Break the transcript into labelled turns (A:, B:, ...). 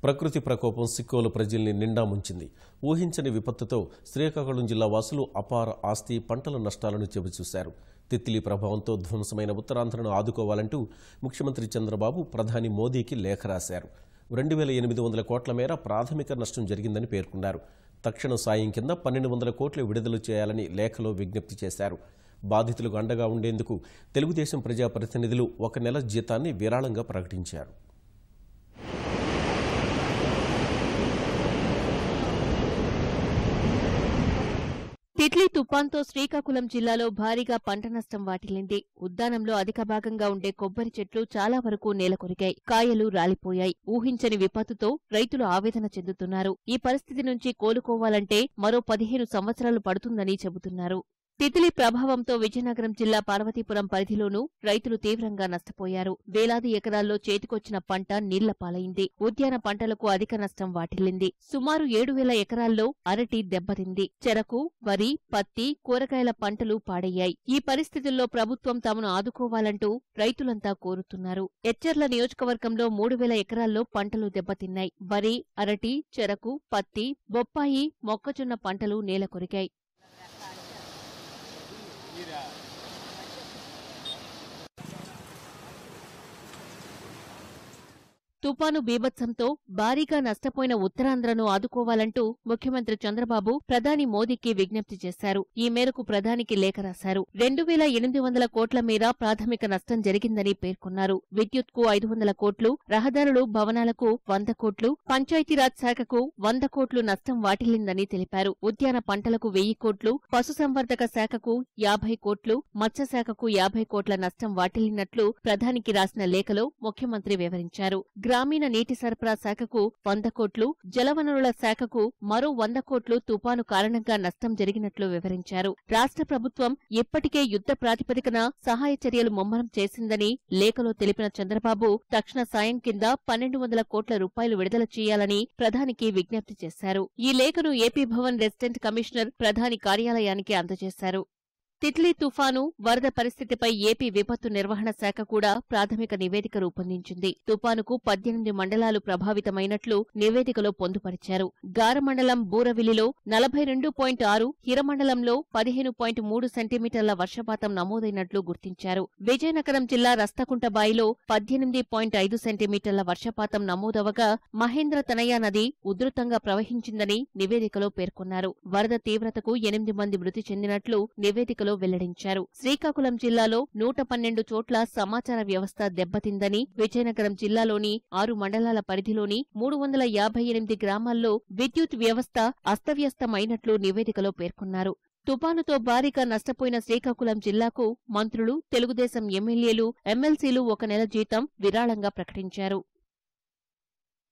A: ప్రకృతి ప్రకోపం సిక్కోలు ప్రజల్ని నిండా ముంచింది. ఊహించని విపత్తుతో శ్రీకాకుళం జిల్లా వాసులు అపార ఆస్తి, పంటల నష్టాలను చవిచూశారు. తిత్లీ ప్రభావంతో ధ్వంసమైన ఉత్తరాంధ్రను ఆదుకోవాలంటూ ముఖ్యమంత్రి చంద్రబాబు ప్రధాని మోదీకి లేఖ రాశారు. 2800 కోట్ల మేర ప్రాథమిక నష్టం జరిగిందని పేర్కొన్నారు. తక్షణ సాయం కింద 1200 కోట్లు విడుదల చేయాలని లేఖలో విజ్ఞప్తి చేశారు. బాధితులకు అండగా ఉండేందుకు తెలుగుదేశం ప్రజాప్రతినిధులు 1 నెల జీతాన్ని విరాళంగా ప్రకటించారు.
B: తిట్లీ తుపాన్తో శ్రీకాకుళం జిల్లాలో భారీగా పంట నష్టం వాటిల్లింది. ఉద్యానంలో అధిక భాగంగా ఉండే కొబ్బరి చెట్లు చాలా వరకు నేలకొరిగాయి. కాయలు రాలిపోయాయి. ఊహించని విపత్తుతో రైతులు ఆవేదన చెందుతున్నారు. ఈ పరిస్థితి నుంచి కోలుకోవాలంటే మరో 15 సంవత్సరాలు పడుతుందని చెబుతున్నారు. తిత్లీ ప్రభావంతో విజయనగరం జిల్లా పార్వతీపురం పరిధిలోనూ రైతులు తీవ్రంగా నష్టపోయారు. వేలాది ఎకరాల్లో చేతికొచ్చిన పంట నీళ్ల పాలైంది. ఉద్యాన పంటలకు అధిక నష్టం వాటిల్లింది. సుమారు 7000 ఎకరాల్లో అరటి దెబ్బతింది. చెరకు, వరి, పత్తి, కూరగాయల పంటలు పాడయ్యాయి. ఈ పరిస్థితుల్లో ప్రభుత్వం తమను ఆదుకోవాలంటూ రైతులంతా కోరుతున్నారు. ఎచ్చర్ల నియోజకవర్గంలో 3000 ఎకరాల్లో పంటలు దెబ్బతిన్నాయి. వరి, అరటి, చెరకు, పత్తి, బొప్పాయి, మొక్కజొన్న పంటలు నేలకొరిగాయి. తుపాను బీభత్సంతో భారీగా నష్టపోయిన ఉత్తరాంధ్రను ఆదుకోవాలంటూ ముఖ్యమంత్రి చంద్రబాబు ప్రధాని మోదీకి విజ్ఞప్తి చేశారు. ఈ మేరకు ప్రధానికి లేఖ రాశారు. 2800 కోట్ల మేర ప్రాథమిక నష్టం జరిగిందని పేర్కొన్నారు. విద్యుత్కు 500 కోట్లు, రహదారులు, భవనాలకు 100 కోట్లు, పంచాయతీరాజ్ శాఖకు 100 కోట్లు నష్టం వాటిల్లిందని తెలిపారు. ఉద్యాన పంటలకు 1000 కోట్లు, పశుసంవర్ధక శాఖకు 50 కోట్లు, మత్స్యశాఖకు 50 కోట్ల నష్టం వాటిల్లినట్లు ప్రధానికి రాసిన లేఖలో ముఖ్యమంత్రి వివరించారు. గ్రామీణ నీటి సరఫరా శాఖకు 100 కోట్లు, జలవనరుల శాఖకు మరో 100 కోట్లు తుపాను కారణంగా నష్టం జరిగినట్లు వివరించారు. రాష్ట్ర ప్రభుత్వం ఇప్పటికే యుద్ధ ప్రాతిపదికన సహాయ చర్యలు ముమ్మరం చేసిందని లేఖలో తెలిపిన చంద్రబాబు తక్షణ సాయం కింద 1200 కోట్ల రూపాయలు విడుదల చేయాలని ప్రధానికి విజ్ఞప్తి చేశారు. ఈ లేఖను ఏపీ భవన్ రెసిడెంట్ కమిషనర్ ప్రధాని కార్యాలయానికి అందజేశారు. తిట్లీ తుఫాను, వరద పరిస్థితిపై ఏపీ విపత్తు నిర్వహణ శాఖ కూడా ప్రాథమిక నివేదిక రూపొందించింది. తుపానుకు 18 మండలాలు ప్రభావితమైనట్లు నివేదికలో పొందుపరిచారు. గార మండలం బూరవిలిలో 42.6, హిరమండలంలో 15.3 సెంటీమీటర్ల వర్షపాతం నమోదైనట్లు గుర్తించారు. విజయనగరం జిల్లా రస్తకుంటబాయిలో 18.5 సెంటీమీటర్ల వర్షపాతం నమోదవగా మహేంద్ర తనయ నది ఉధృతంగా ప్రవహించిందని నివేదికలో పేర్కొన్నారు. వరద తీవ్రతకు 8 మంది మృతి చెందినట్లు నివేదికలో వెల్లడించారు. శ్రీకాకుళం జిల్లాలో 112 చోట్ల సమాచార వ్యవస్థ దెబ్బతిందని, విజయనగరం జిల్లాలోని 6 మండలాల పరిధిలోని 358 గ్రామాల్లో విద్యుత్ వ్యవస్థ అస్తవ్యస్తమైనట్లు నివేదికలో పేర్కొన్నారు. తుపానుతో భారీగా నష్టపోయిన శ్రీకాకుళం జిల్లాకు మంత్రులు, తెలుగుదేశం ఎమ్మెల్యేలు, ఎమ్మెల్సీలు 1 నెల జీతం విరాళంగా ప్రకటించారు.